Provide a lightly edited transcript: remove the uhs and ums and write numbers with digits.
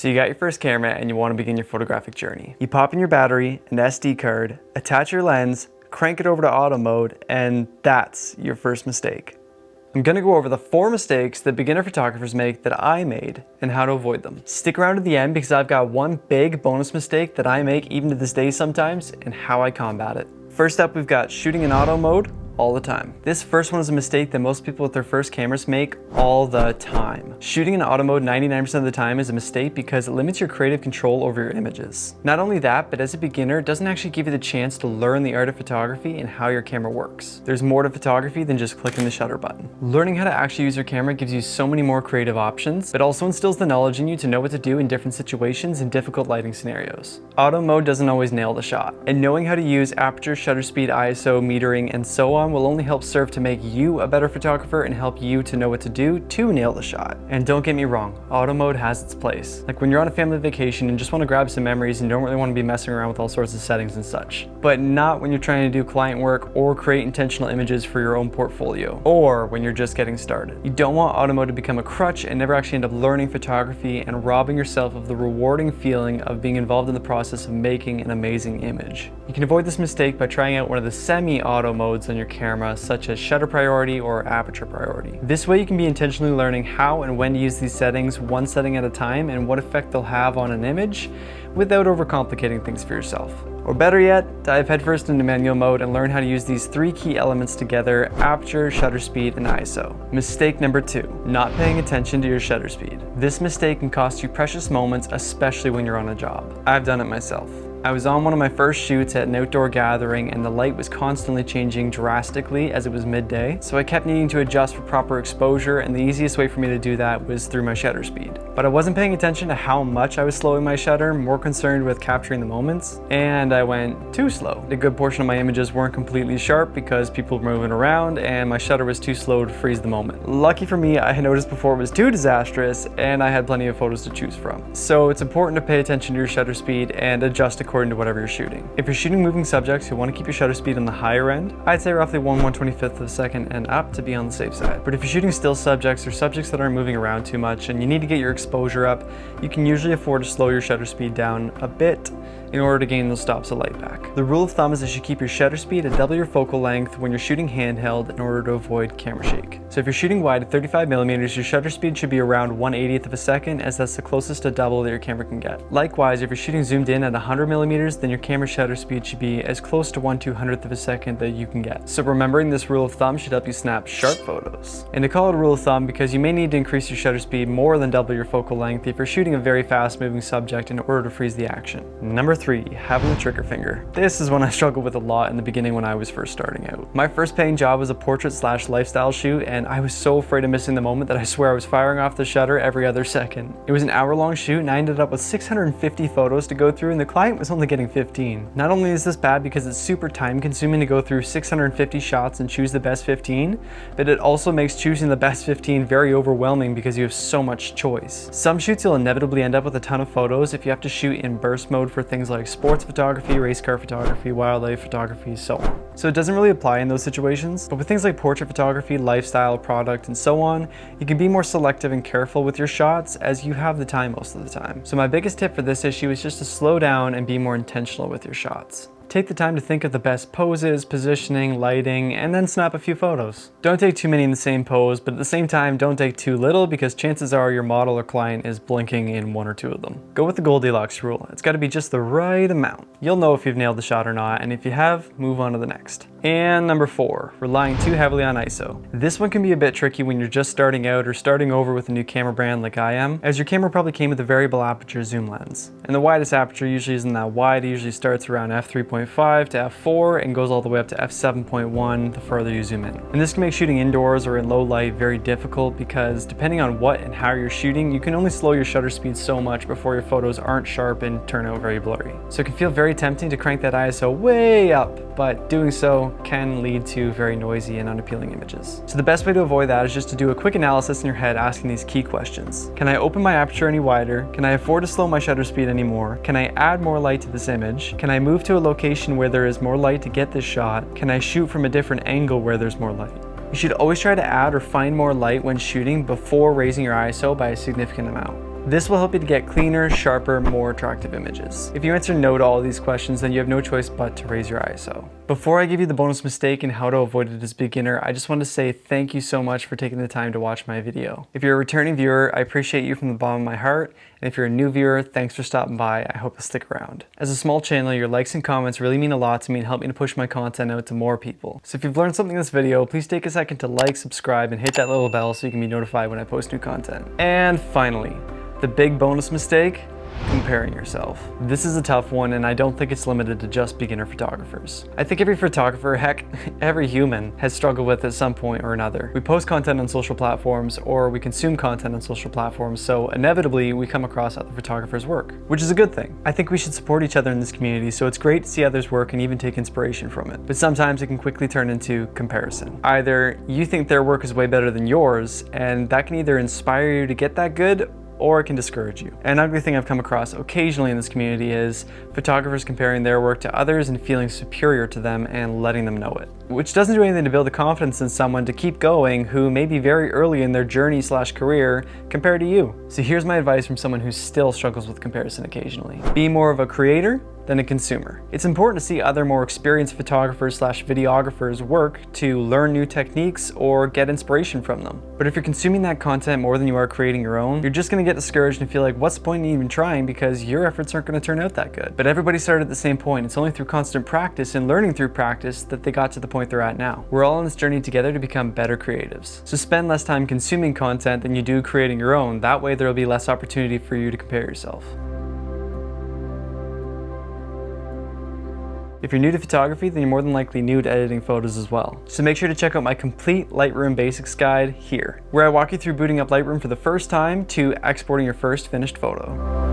So you got your first camera and you want to begin your photographic journey. You pop in your battery, an SD card, attach your lens, crank it over to auto mode, and that's your first mistake. I'm gonna go over the 4 mistakes that beginner photographers make that I made and how to avoid them. Stick around to the end because I've got one big bonus mistake that I make even to this day sometimes and how I combat it. First up, we've got shooting in auto mode all the time. This first one is a mistake that most people with their first cameras make all the time. Shooting in auto mode 99% of the time is a mistake because it limits your creative control over your images. Not only that, but as a beginner, it doesn't actually give you the chance to learn the art of photography and how your camera works. There's more to photography than just clicking the shutter button. Learning how to actually use your camera gives you so many more creative options, but also instills the knowledge in you to know what to do in different situations and difficult lighting scenarios. Auto mode doesn't always nail the shot, and knowing how to use aperture, shutter speed, ISO, metering, and so on will only help serve to make you a better photographer and help you to know what to do to nail the shot. And don't get me wrong, auto mode has its place. Like when you're on a family vacation and just want to grab some memories and don't really want to be messing around with all sorts of settings and such. But not when you're trying to do client work or create intentional images for your own portfolio, or when you're just getting started. You don't want auto mode to become a crutch and never actually end up learning photography and robbing yourself of the rewarding feeling of being involved in the process of making an amazing image. You can avoid this mistake by trying out one of the semi-auto modes on your camera, such as shutter priority or aperture priority. This way you can be intentionally learning how and when to use these settings one setting at a time and what effect they'll have on an image without overcomplicating things for yourself. Or better yet, dive headfirst into manual mode and learn how to use these 3 key elements together: aperture, shutter speed, and ISO. Mistake number 2, not paying attention to your shutter speed. This mistake can cost you precious moments, especially when you're on a job. I've done it myself. I was on one of my first shoots at an outdoor gathering and the light was constantly changing drastically as it was midday, so I kept needing to adjust for proper exposure, and the easiest way for me to do that was through my shutter speed. But I wasn't paying attention to how much I was slowing my shutter, more concerned with capturing the moments, and I went too slow. A good portion of my images weren't completely sharp because people were moving around and my shutter was too slow to freeze the moment. Lucky for me, I had noticed before it was too disastrous and I had plenty of photos to choose from. So it's important to pay attention to your shutter speed and adjust according to whatever you're shooting. If you're shooting moving subjects, you want to keep your shutter speed on the higher end. I'd say roughly 1/125th of a second and up to be on the safe side. But if you're shooting still subjects or subjects that aren't moving around too much and you need to get your exposure up, you can usually afford to slow your shutter speed down a bit in order to gain those stops of light back. The rule of thumb is that you should keep your shutter speed at double your focal length when you're shooting handheld in order to avoid camera shake. So if you're shooting wide at 35mm, your shutter speed should be around 1/80th of a second, as that's the closest to double that your camera can get. Likewise, if you're shooting zoomed in at 100mm, then your camera shutter speed should be as close to 1/200th of a second that you can get. So remembering this rule of thumb should help you snap sharp photos. And I call it a rule of thumb because you may need to increase your shutter speed more than double your focal length if you're shooting a very fast moving subject in order to freeze the action. Number 3, having the trigger finger. This is one I struggled with a lot in the beginning when I was first starting out. My first paying job was a portrait/lifestyle shoot, and I was so afraid of missing the moment that I swear I was firing off the shutter every other second. It was an hour-long shoot and I ended up with 650 photos to go through, and the client was only getting 15. Not only is this bad because it's super time consuming to go through 650 shots and choose the best 15, but it also makes choosing the best 15 very overwhelming because you have so much choice. Some shoots you'll inevitably end up with a ton of photos if you have to shoot in burst mode for things like sports photography, race car photography, wildlife photography, so on. So it doesn't really apply in those situations, but with things like portrait photography, lifestyle, product, and so on, you can be more selective and careful with your shots as you have the time most of the time. So my biggest tip for this issue is just to slow down and be more intentional with your shots. Take the time to think of the best poses, positioning, lighting, and then snap a few photos. Don't take too many in the same pose, but at the same time, don't take too little because chances are your model or client is blinking in 1 or 2 of them. Go with the Goldilocks rule. It's got to be just the right amount. You'll know if you've nailed the shot or not, and if you have, move on to the next. And number 4, relying too heavily on ISO. This one can be a bit tricky when you're just starting out or starting over with a new camera brand like I am, as your camera probably came with a variable aperture zoom lens. And the widest aperture usually isn't that wide. It usually starts around f3.5 to f4 and goes all the way up to f7.1 the further you zoom in. And this can make shooting indoors or in low light very difficult because depending on what and how you're shooting, you can only slow your shutter speed so much before your photos aren't sharp and turn out very blurry. So it can feel very tempting to crank that ISO way up, but doing so can lead to very noisy and unappealing images. So the best way to avoid that is just to do a quick analysis in your head asking these key questions. Can I open my aperture any wider? Can I afford to slow my shutter speed any more? Can I add more light to this image? Can I move to a location where there is more light to get this shot? Can I shoot from a different angle where there's more light? You should always try to add or find more light when shooting before raising your ISO by a significant amount. This will help you to get cleaner, sharper, more attractive images. If you answer no to all of these questions, then you have no choice but to raise your ISO. Before I give you the bonus mistake and how to avoid it as a beginner, I just want to say thank you so much for taking the time to watch my video. If you're a returning viewer, I appreciate you from the bottom of my heart, and if you're a new viewer, thanks for stopping by. I hope you'll stick around. As a small channel, your likes and comments really mean a lot to me and help me to push my content out to more people. So if you've learned something in this video, please take a second to like, subscribe, and hit that little bell so you can be notified when I post new content. And finally, the big bonus mistake: comparing yourself. This is a tough one, and I don't think it's limited to just beginner photographers. I think every photographer, heck, every human, has struggled with at some point or another. We post content on social platforms, or we consume content on social platforms, so inevitably we come across other photographers' work, which is a good thing. I think we should support each other in this community, so it's great to see others' work and even take inspiration from it. But sometimes it can quickly turn into comparison. Either you think their work is way better than yours, and that can either inspire you to get that good, or it can discourage you. An ugly thing I've come across occasionally in this community is photographers comparing their work to others and feeling superior to them and letting them know it, which doesn't do anything to build the confidence in someone to keep going who may be very early in their journey/career compared to you. So here's my advice from someone who still struggles with comparison occasionally. Be more of a creator than a consumer. It's important to see other more experienced photographers/videographers' work to learn new techniques or get inspiration from them. But if you're consuming that content more than you are creating your own, you're just gonna get discouraged and feel like, what's the point in even trying, because your efforts aren't gonna turn out that good. But everybody started at the same point. It's only through constant practice and learning through practice that they got to the point they're at now. We're all on this journey together to become better creatives. So spend less time consuming content than you do creating your own. That way there'll be less opportunity for you to compare yourself. If you're new to photography, then you're more than likely new to editing photos as well. So make sure to check out my complete Lightroom basics guide here, where I walk you through booting up Lightroom for the first time to exporting your first finished photo.